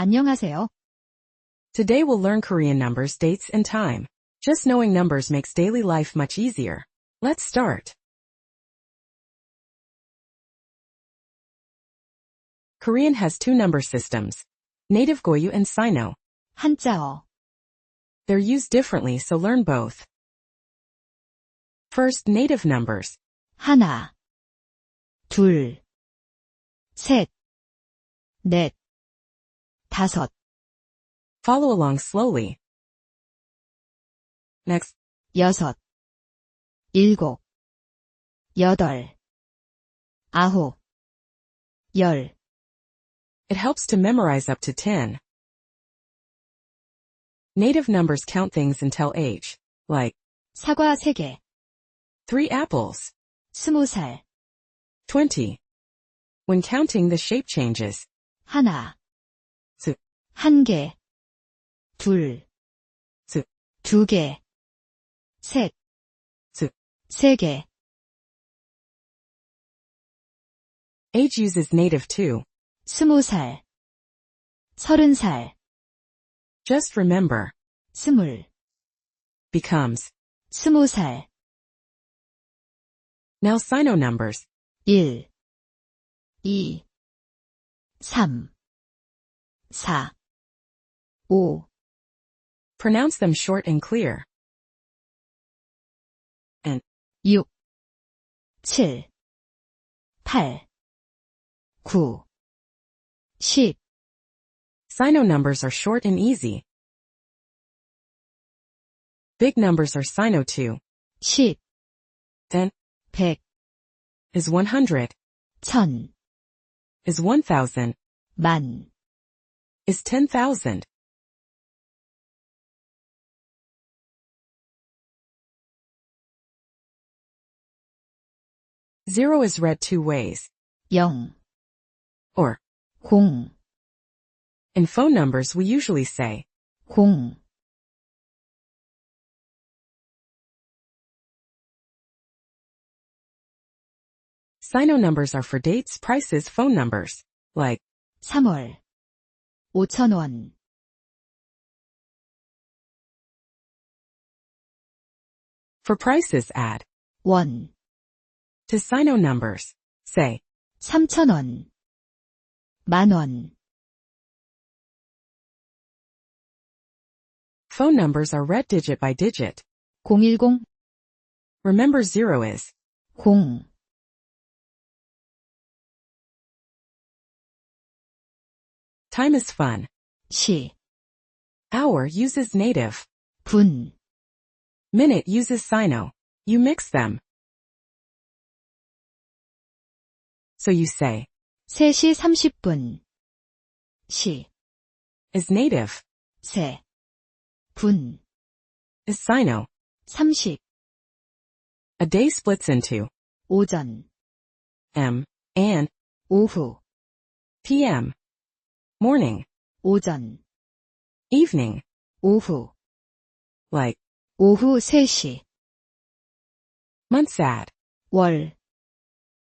안녕하세요. Today we'll learn Korean numbers, dates, and time. Just knowing numbers makes daily life much easier. Let's start. Korean has two number systems, native Goyu and Sino. 한자어. They're used differently, so learn both. First, native numbers. 하나, 둘, 셋, 넷, 다섯. Follow along slowly. Next, 여섯, 일곱, 여덟, 아홉, 열. it helps to memorize up to 10. Native numbers count things until age, like 사과 3개, 3 apples, 20살, 20. When counting, the shape changes. 하나, 스, 1개, 둘, 스, 2개, 셋, 스. 3개. Age uses native too. 20살, 30살, Just remember, 20, becomes. 20살, Now Sino numbers. 1, 2, 3, 4, 5. Pronounce them short and clear. 6, 7, 8, 9, 10. Sino numbers are short and easy. Big numbers are Sino too. 10, 10 100, is 100, 1000, is 1000, 만. is 10,000. Zero is read two ways. 0, Or, 0, in phone numbers we usually say 0. Sino numbers are for dates, prices, phone numbers. Like 3월, 5,000원. for prices, add 원, to Sino numbers. Say 3,000원. 만원. phone numbers are read digit by digit. 010, Remember zero is 0. time is fun. 시, Hour uses native. 분. Minute uses Sino. You mix them. So you say 3시 30분. 시, is native, 세. 분. is Sino. 30. A day splits into 오전, M and 오후, PM. Morning, 오전, evening, 오후, like 오후 3시, months add 월,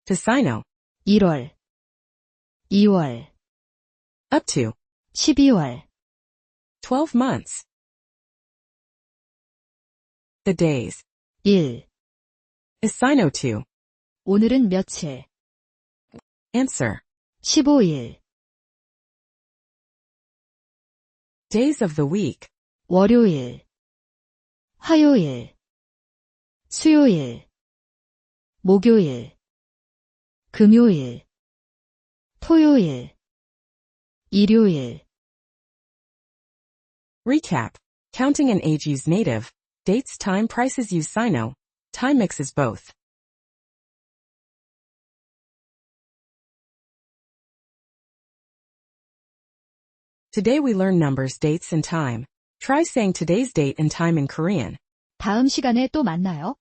to Sino. 1월, 2월, Up to 12월, 12 months. The days 1. is Sino to. 오늘은 며칠? Answer. 15일. Days of the week. 월요일, 화요일, 수요일, 목요일, 금요일, 토요일, 일요일. Recap. Counting and age use native. Dates, time, prices use Sino. Time mixes both. Today we learn numbers, dates, and time. Try saying today's date and time in Korean. 다음 시간에 또 만나요.